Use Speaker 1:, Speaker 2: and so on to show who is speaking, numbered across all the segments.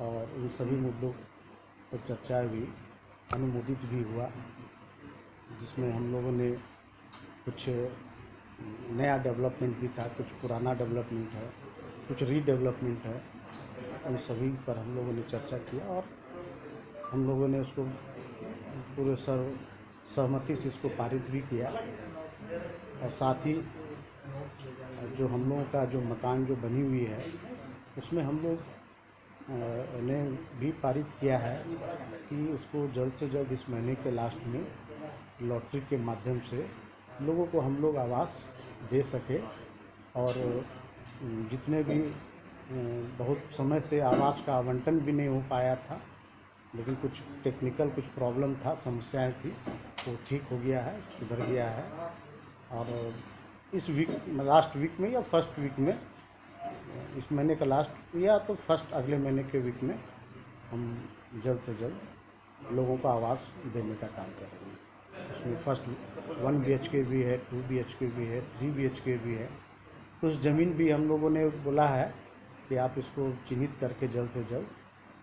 Speaker 1: और इन सभी मुद्दों पर चर्चा हुई, अनुमोदित भी हुआ, जिसमें हम लोगों ने कुछ नया डेवलपमेंट भी था, कुछ पुराना डेवलपमेंट है, कुछ रीडेवलपमेंट है। उन सभी पर हम लोगों ने चर्चा किया और हम लोगों ने उसको पूरे सहमति से इसको पारित भी किया। और साथ ही जो हम लोगों का जो मकान जो बनी हुई है उसमें हम लोग ने भी पारित किया है कि उसको जल्द से जल्द इस महीने के लास्ट में लॉटरी के माध्यम से लोगों को हम लोग आवास दे सके। और जितने भी बहुत समय से आवास का आवंटन भी नहीं हो पाया था, लेकिन कुछ टेक्निकल कुछ प्रॉब्लम था, समस्याएं थी, वो ठीक हो गया है, सुधर गया है। और इस वीक लास्ट वीक में या फर्स्ट वीक में, इस महीने का लास्ट या तो फर्स्ट अगले महीने के वीक में हम जल्द से जल्द लोगों को आवास देने का काम करेंगे। उसमें फर्स्ट 1 BHK भी है, 2 BHK भी है, 3 BHK भी है। कुछ ज़मीन भी हम लोगों ने बोला है कि आप इसको चिन्हित करके जल्द से जल्द,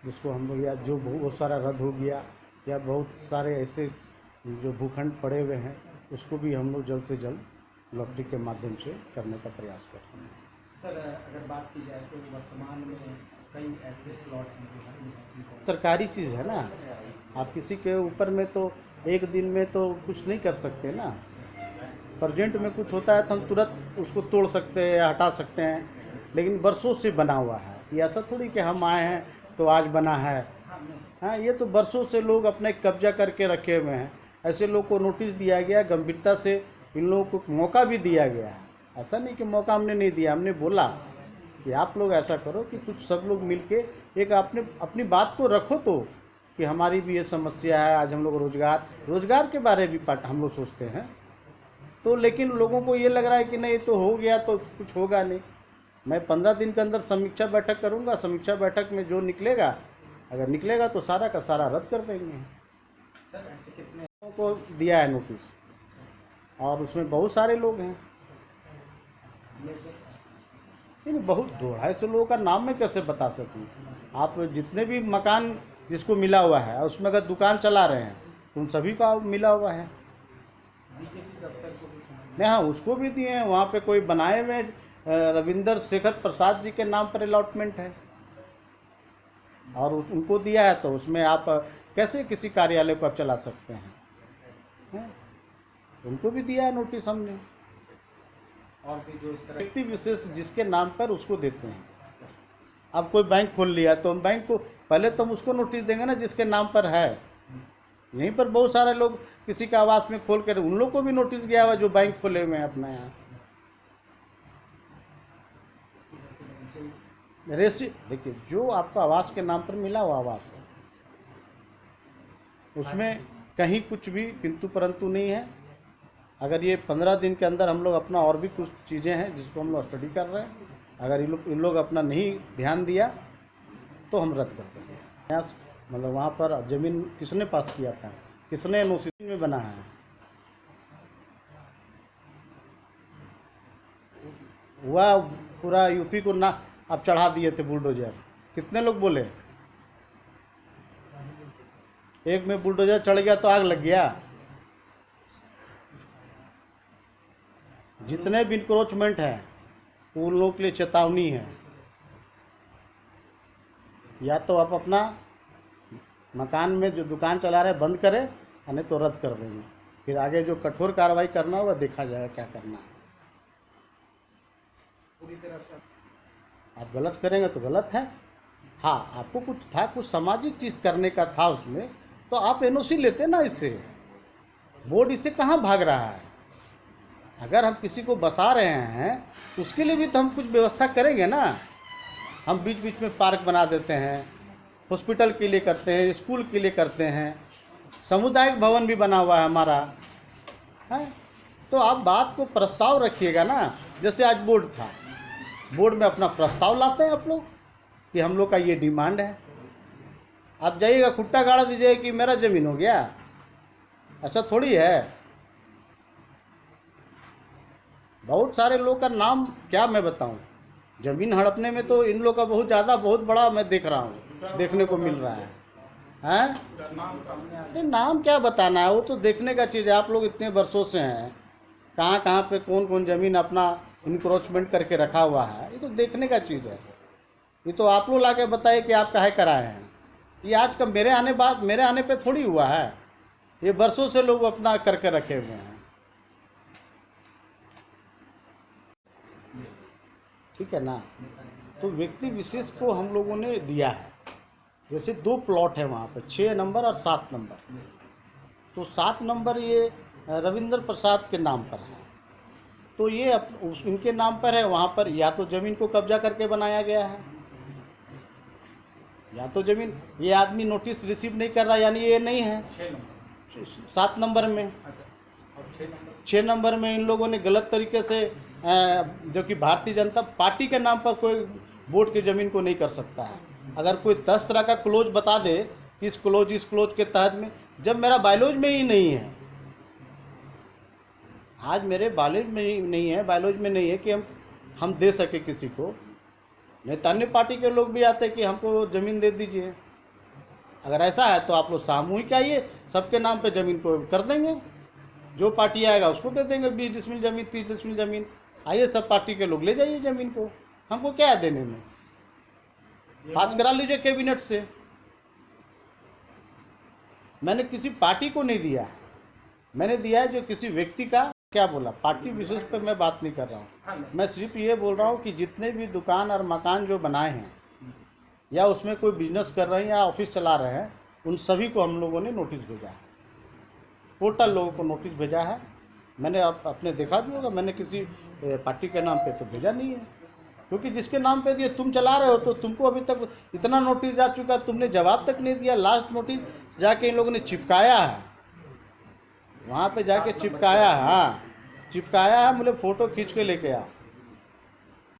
Speaker 1: जिसको हम लोग या जो बहुत सारा रद्द हो गया या बहुत सारे ऐसे जो भूखंड पड़े हुए हैं उसको भी हम लोग जल्द से जल्द लॉटरी के माध्यम से करने का प्रयास करेंगे।
Speaker 2: सर, अगर बात की जाए तो वर्तमान में कई ऐसे प्लॉट हैं
Speaker 1: सरकारी चीज़ है ना, आप किसी के ऊपर में तो एक दिन में तो कुछ नहीं कर सकते ना। प्रजेंट में कुछ होता है तो हम तुरंत उसको तोड़ सकते हैं या हटा सकते हैं, लेकिन बरसों से बना हुआ है। ये ऐसा थोड़ी कि हम आए हैं तो आज बना है। हाँ, ये तो बरसों से लोग अपने कब्जा करके रखे हुए हैं। ऐसे लोग को नोटिस दिया गया, गंभीरता से इन लोगों को मौका भी दिया गया है। ऐसा नहीं कि मौका हमने नहीं दिया, हमने बोला कि आप लोग ऐसा करो कि कुछ सब लोग मिलके एक आपने अपनी बात को रखो, तो कि हमारी भी ये समस्या है। आज हम लोग रोजगार के बारे में भी हम लोग सोचते हैं, तो लेकिन लोगों को ये लग रहा है कि नहीं तो हो गया तो कुछ होगा नहीं। मैं 15 दिन के अंदर समीक्षा बैठक करूंगा, समीक्षा बैठक में जो निकलेगा, अगर निकलेगा तो सारा का सारा रद्द कर देंगे।
Speaker 2: सर, ऐसे कितने
Speaker 1: लोगों को दिया है नोटिस और उसमें बहुत सारे लोग हैं। नहीं, बहुत 200 लोगों का नाम मैं कैसे बता सकूं। आप जितने भी मकान जिसको मिला हुआ है उसमें अगर दुकान चला रहे हैं तो उन सभी का मिला हुआ है।
Speaker 2: बीजेपी दफ्तर को भी
Speaker 1: नहीं, हाँ, उसको भी दिए हैं। वहाँ पे कोई बनाए हुए रविंदर शेखर प्रसाद जी के नाम पर अलॉटमेंट है और उनको दिया है, तो उसमें आप कैसे किसी कार्यालय को आप चला सकते हैं? उनको भी दिया है नोटिस हमने।
Speaker 2: और भी जो इस तरह
Speaker 1: व्यक्ति विशेष जिसके नाम पर उसको देते हैं। अब कोई बैंक खोल लिया तो हम बैंक को पहले तो हम उसको नोटिस देंगे ना जिसके नाम पर है। यहीं पर बहुत सारे लोग किसी का आवास में खोल कर उन लोग को भी नोटिस गया हुआ जो बैंक खोले हुए हैं अपना यहाँ। रेसी देखिए, जो आपका आवास के नाम पर मिला हुआ आवास है उसमें कहीं कुछ भी किंतु परंतु नहीं है। अगर ये 15 दिन के अंदर हम लोग अपना और भी कुछ चीज़ें हैं जिसको हम लोग स्टडी कर रहे हैं, अगर इन लोग अपना नहीं ध्यान दिया तो हम रद्द कर देंगे। मतलब वहाँ पर ज़मीन किसने पास किया था, किसने एनओसी में बना है? हुआ पूरा यूपी को ना अब चढ़ा दिए थे बुलडोजर। कितने लोग बोले? एक में बुलडोजर चढ़ गया तो आग लग गया। जितने भी इंक्रोचमेंट हैं उन लोगों के लिए चेतावनी है, या तो आप अपना मकान में जो दुकान चला रहे बंद करें, नहीं तो रद्द कर देंगे। फिर आगे जो कठोर कार्रवाई करना होगा देखा जाएगा क्या करना है।
Speaker 2: पूरी तरह से
Speaker 1: आप गलत करेंगे तो गलत है। हाँ, आपको कुछ था, कुछ सामाजिक चीज़ करने का था उसमें, तो आप एनओसी लेते ना। इससे बोर्ड इससे कहाँ भाग रहा है? अगर हम किसी को बसा रहे हैं उसके लिए भी तो हम कुछ व्यवस्था करेंगे ना। हम बीच बीच में पार्क बना देते हैं, हॉस्पिटल के लिए करते हैं, स्कूल के लिए करते हैं, सामुदायिक भवन भी बना हुआ है हमारा है। तो आप बात को प्रस्ताव रखिएगा ना। जैसे आज बोर्ड था, बोर्ड में अपना प्रस्ताव लाते हैं आप लोग कि हम लोग का ये डिमांड है। आप जाइएगा खुट्टा गाड़ा दीजिए कि मेरा ज़मीन हो गया, ऐसा थोड़ी है। बहुत सारे लोग का नाम क्या मैं बताऊं, ज़मीन हड़पने में तो इन लोग का बहुत ज़्यादा बहुत बड़ा मैं देख रहा हूँ। देखने को मिल रहा है। हैं?
Speaker 2: नाम सामने आ
Speaker 1: ये नाम क्या बताना है, वो तो देखने का चीज़ है। आप लोग इतने वर्षों से हैं, कहाँ कहाँ पे कौन कौन ज़मीन अपना इंक्रोचमेंट करके रखा हुआ है, ये तो देखने का चीज़ है। ये तो आप लोग ला के बताइए कि आप काहे कराए हैं। ये आज का मेरे आने पे थोड़ी हुआ है, ये वर्षों से लोग अपना करके रखे हुए हैं। ठीक है ना। तो व्यक्ति विशेष को हम लोगों ने दिया है। जैसे 2 प्लॉट है वहाँ पे, 6 नंबर और 7 नंबर। तो 7 नंबर ये रविंद्र प्रसाद के नाम पर है, तो ये इनके नाम पर है। वहाँ पर या तो ज़मीन को कब्जा करके बनाया गया है, या तो ज़मीन, ये आदमी नोटिस रिसीव नहीं कर रहा, यानी ये नहीं है
Speaker 2: 6 नंबर।
Speaker 1: 7 नंबर में।
Speaker 2: अच्छा, और 6 नंबर
Speaker 1: 6 नंबर में इन लोगों ने गलत तरीके से जो कि भारतीय जनता पार्टी के नाम पर कोई बोर्ड की ज़मीन को नहीं कर सकता है। अगर कोई 10 तरह का क्लोज बता दे कि इस क्लोज के तहत में, जब मेरा बायलॉज में ही नहीं है, आज मेरे बायलॉज में ही नहीं है, बायलॉज में नहीं है कि हम दे सके किसी को। नहीं तो अन्य पार्टी के लोग भी आते हैं कि हमको ज़मीन दे दीजिए। अगर ऐसा है तो आप लोग सामूहिक आइए, सबके नाम पे ज़मीन को कर देंगे। जो पार्टी आएगा उसको दे देंगे 20 डिसमिल ज़मीन, 30 डिसमिल ज़मीन। आइए सब पार्टी के लोग ले जाइए ज़मीन को, हमको क्या है देने में। पास करा लीजिए कैबिनेट से। मैंने किसी पार्टी को नहीं दिया है, मैंने दिया है जो किसी व्यक्ति का, क्या बोला, पार्टी विशेष पर मैं बात नहीं कर रहा हूँ।
Speaker 2: हाँ,
Speaker 1: मैं सिर्फ ये बोल रहा हूँ कि जितने भी दुकान और मकान जो बनाए हैं, या उसमें कोई बिजनेस कर रहे हैं या ऑफिस चला रहे हैं, उन सभी को हम लोगों ने नोटिस भेजा है। टोटल लोगों को नोटिस भेजा है। मैंने अपने देखा भी होगा, मैंने किसी पार्टी के नाम पे तो भेजा नहीं है, क्योंकि जिसके नाम पे दिए तुम चला रहे हो, तो तुमको अभी तक इतना नोटिस जा चुका, तुमने जवाब तक नहीं दिया। लास्ट नोटिस जाके इन लोगों ने चिपकाया है, वहाँ पे जाके चिपकाया है। हाँ, चिपकाया है, मुझे फ़ोटो खींच के लेके आ।